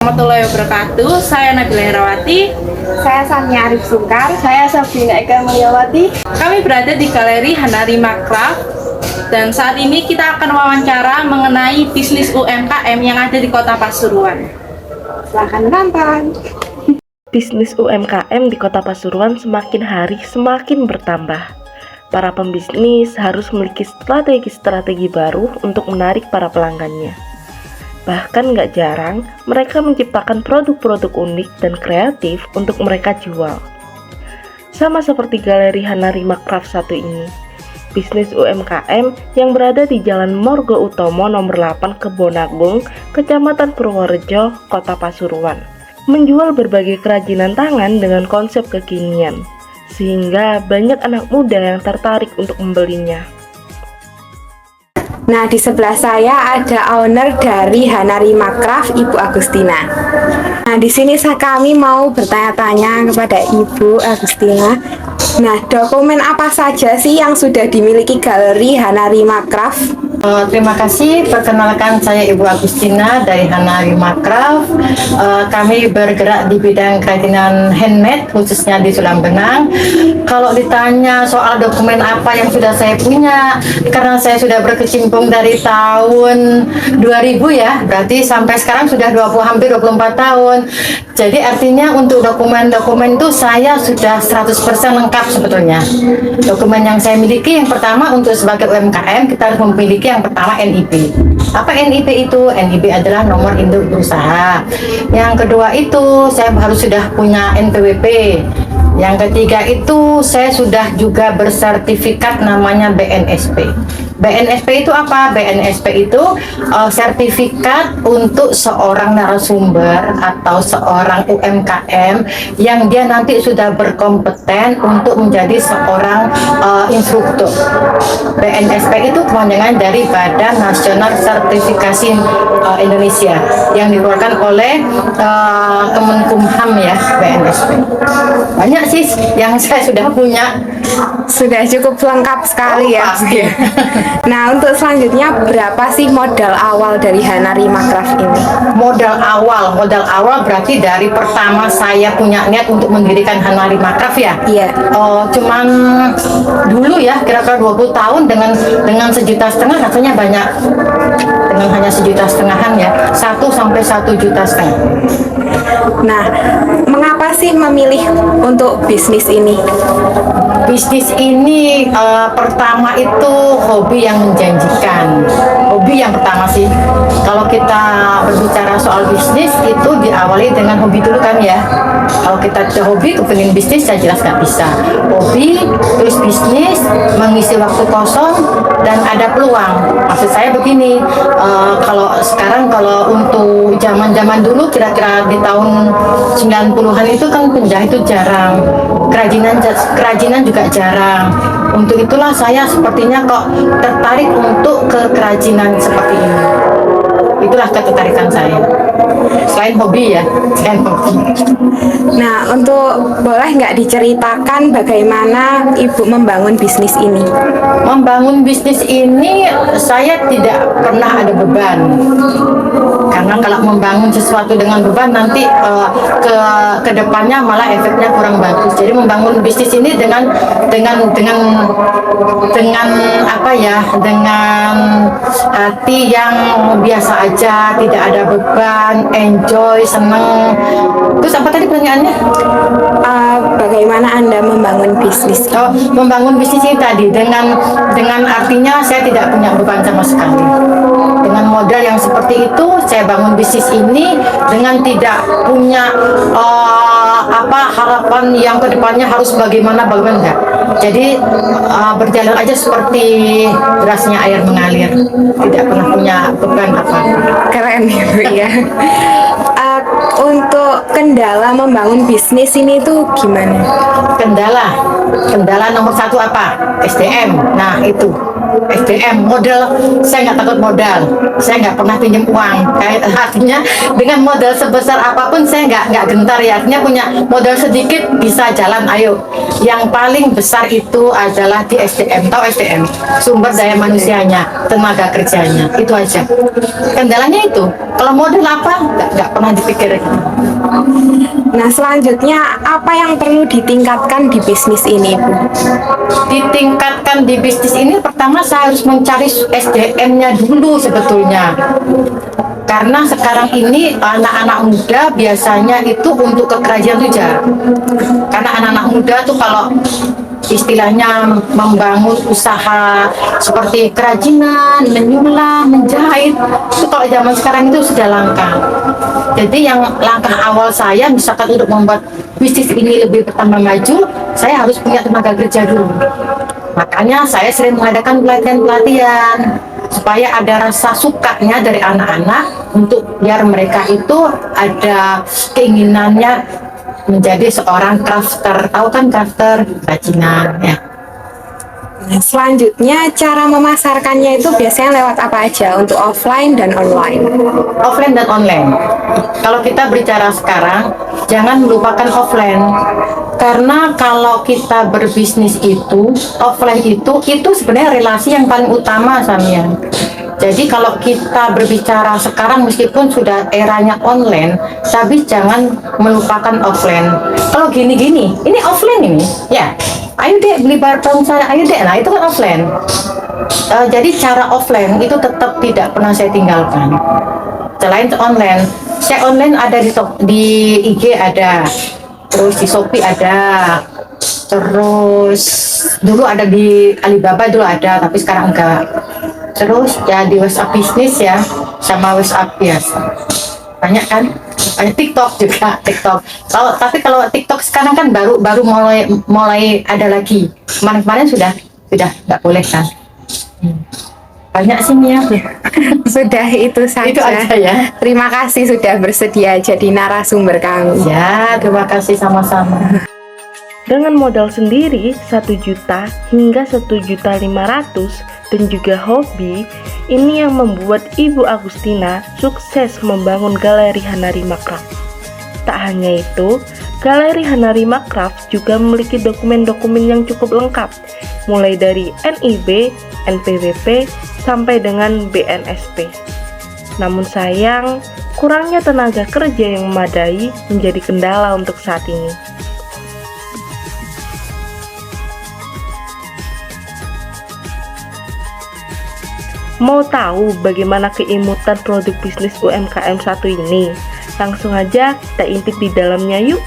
Warahmatullahi wabarakatuh. Saya Nabila Herawati. Saya Sania Arif Sungkar. Saya Sabrina Eka Mulyawati. Kami berada di Galeri Hanarima Craft dan saat ini kita akan wawancara mengenai bisnis UMKM yang ada di Kota Pasuruan. Silahkan menonton. Bisnis UMKM di Kota Pasuruan semakin hari semakin bertambah. Para pembisnis harus memiliki strategi-strategi baru untuk menarik para pelanggannya. Bahkan gak jarang, mereka menciptakan produk-produk unik dan kreatif untuk mereka jual. Sama seperti Galeri Hanarima Craft satu ini, bisnis UMKM yang berada di Jalan Morgo Utomo nomor 8 Kebonagung, Kecamatan Purworejo, Kota Pasuruan, menjual berbagai kerajinan tangan dengan konsep kekinian, sehingga banyak anak muda yang tertarik untuk membelinya. Nah, di sebelah saya ada owner dari Hanarima Craft, Ibu Agustina. Nah, di sini kami mau bertanya-tanya kepada Ibu Agustina. Nah, dokumen apa saja sih yang sudah dimiliki Galeri Hanarima Craft? Terima kasih. Perkenalkan, saya Ibu Agustina dari Hanarima Craft. Kami bergerak di bidang kerajinan handmade, khususnya di Sulam Benang. Kalau ditanya soal dokumen apa yang sudah saya punya, karena saya sudah berkecimpung dari tahun 2000 ya, berarti sampai sekarang sudah hampir 24 tahun. Jadi artinya untuk dokumen-dokumen itu saya sudah 100% lengkap sebetulnya. Dokumen yang saya miliki, yang pertama untuk sebagai UMKM kita harus memiliki yang pertama NIP. Apa NIP itu? NIP adalah nomor induk berusaha. Yang kedua itu saya harus sudah punya NPWP. Yang ketiga itu saya sudah juga bersertifikat namanya BNSP. BNSP itu apa? BNSP itu sertifikat untuk seorang narasumber atau seorang UMKM yang dia nanti sudah berkompeten untuk menjadi seorang instruktur. BNSP itu kepanjangan dari Badan Nasional Sertifikasi Indonesia yang dikeluarkan oleh Kemenkumham ya, BNSP. Banyak sih yang saya sudah punya. Sudah cukup lengkap sekali ya. Pasti. Nah, untuk selanjutnya berapa sih modal awal dari Hanarima Craft ini? Modal awal berarti dari pertama saya punya niat untuk mendirikan Hanarima Craft ya. Iya. Cuman dulu ya kira-kira 20 tahun dengan 1,5 juta rasanya banyak. Dengan hanya 1,5 jutaan ya, 1 sampai 1,5 juta. Nah, mengapa sih memilih untuk bisnis ini? Bisnis ini pertama itu hobi yang menjanjikan. Hobi yang pertama sih. Kalau kita berbicara soal bisnis itu diawali dengan hobi dulu kan ya. Kalau kita hobi kepengin bisnis saya jelas nggak bisa. Hobi terus bisnis, mengisi waktu kosong dan ada peluang. Maksud saya begini, kalau sekarang kalau untuk zaman dulu kira-kira di tahun 90-an itu kan penjahit itu jarang. Kerajinan juga jarang. Untuk itulah saya sepertinya kok tertarik untuk ke kerajinan seperti ini. Itulah ketertarikan saya. Selain hobi ya, selain hobi. Nah, boleh nggak diceritakan bagaimana Ibu membangun bisnis ini? Membangun bisnis ini saya tidak pernah ada beban. Karena kalau membangun sesuatu dengan beban nanti ke depannya malah efeknya kurang bagus. Jadi membangun bisnis ini dengan apa ya? Dengan hati yang biasa aja, tidak ada beban, enjoy, seneng. Terus apa tadi pertanyaannya? Bagaimana Anda membangun bisnis? Membangun bisnis ini tadi dengan artinya saya tidak punya beban sama sekali. Dengan modal yang seperti itu saya bangun bisnis ini dengan tidak punya harapan yang kedepannya harus bagaimana enggak. Jadi berjalan aja seperti derasnya air mengalir, tidak pernah punya beban apa-apa. Keren ya, Bu ya. Untuk kendala membangun bisnis ini tuh gimana? Kendala nomor 1 apa? SDM. Nah itu SDM modal, saya nggak takut modal, saya nggak pernah pinjam uang. Kayak artinya dengan modal sebesar apapun saya nggak gentar ya. Artinya punya modal sedikit bisa jalan. Ayo, yang paling besar itu adalah di SDM. Tahu SDM? Sumber daya manusianya, tenaga kerjanya, itu aja. Kendalanya itu, kalau modal apa nggak pernah dipikirkan. Nah, selanjutnya apa yang perlu ditingkatkan di bisnis ini, Bu? Ditingkatkan di bisnis ini, pertama saya harus mencari SDM-nya dulu sebetulnya. Karena sekarang ini anak-anak muda biasanya itu untuk ke kerajaan tuh jarang. Karena anak-anak muda tuh kalau istilahnya membangun usaha seperti kerajinan, menyulam, menjahit, itu kalau zaman sekarang itu sudah langka. Jadi yang langkah awal saya misalkan untuk membuat bisnis ini lebih bertambah maju, saya harus punya tenaga kerja dulu. Makanya saya sering mengadakan pelatihan-pelatihan supaya ada rasa sukanya dari anak-anak untuk biar mereka itu ada keinginannya menjadi seorang crafter. Tahu kan crafter, kerajinan ya. Nah, selanjutnya cara memasarkannya itu biasanya lewat apa aja untuk offline dan online? Offline dan online. Kalau kita berbicara sekarang, jangan melupakan offline. Karena kalau kita berbisnis itu, offline itu sebenarnya relasi yang paling utama, Samian. Jadi kalau kita berbicara sekarang meskipun sudah eranya online, tapi jangan melupakan offline. Kalau gini-gini, ini offline ini, ya. Ayo dek beli barang saya, ayo dek. Nah itu kan offline. Jadi cara offline itu tetap tidak pernah saya tinggalkan. Selain online, saya online ada di IG ada, terus di Shopee ada, terus dulu ada di Alibaba dulu ada, tapi sekarang enggak. Terus ya di WhatsApp bisnis ya, sama WhatsApp biasa. Banyak kan? Banyak TikTok juga, TikTok. Tapi kalau TikTok sekarang kan baru mulai ada lagi. Kemarin-kemarin sudah nggak boleh kan? Banyak sih Mia. Sudah itu saja. Itu aja ya. Terima kasih sudah bersedia jadi narasumber kami. Ya, terima kasih sama-sama. Dengan modal sendiri 1 juta hingga 1.500.000 dan juga hobi, ini yang membuat Ibu Agustina sukses membangun Galeri Hanarima Craft. Tak hanya itu, Galeri Hanarima Craft juga memiliki dokumen-dokumen yang cukup lengkap, mulai dari NIB, NPWP, sampai dengan BNSP. Namun sayang, kurangnya tenaga kerja yang memadai menjadi kendala untuk saat ini. Mau tahu bagaimana keimutan produk bisnis UMKM satu ini? Langsung aja kita intip di dalamnya yuk.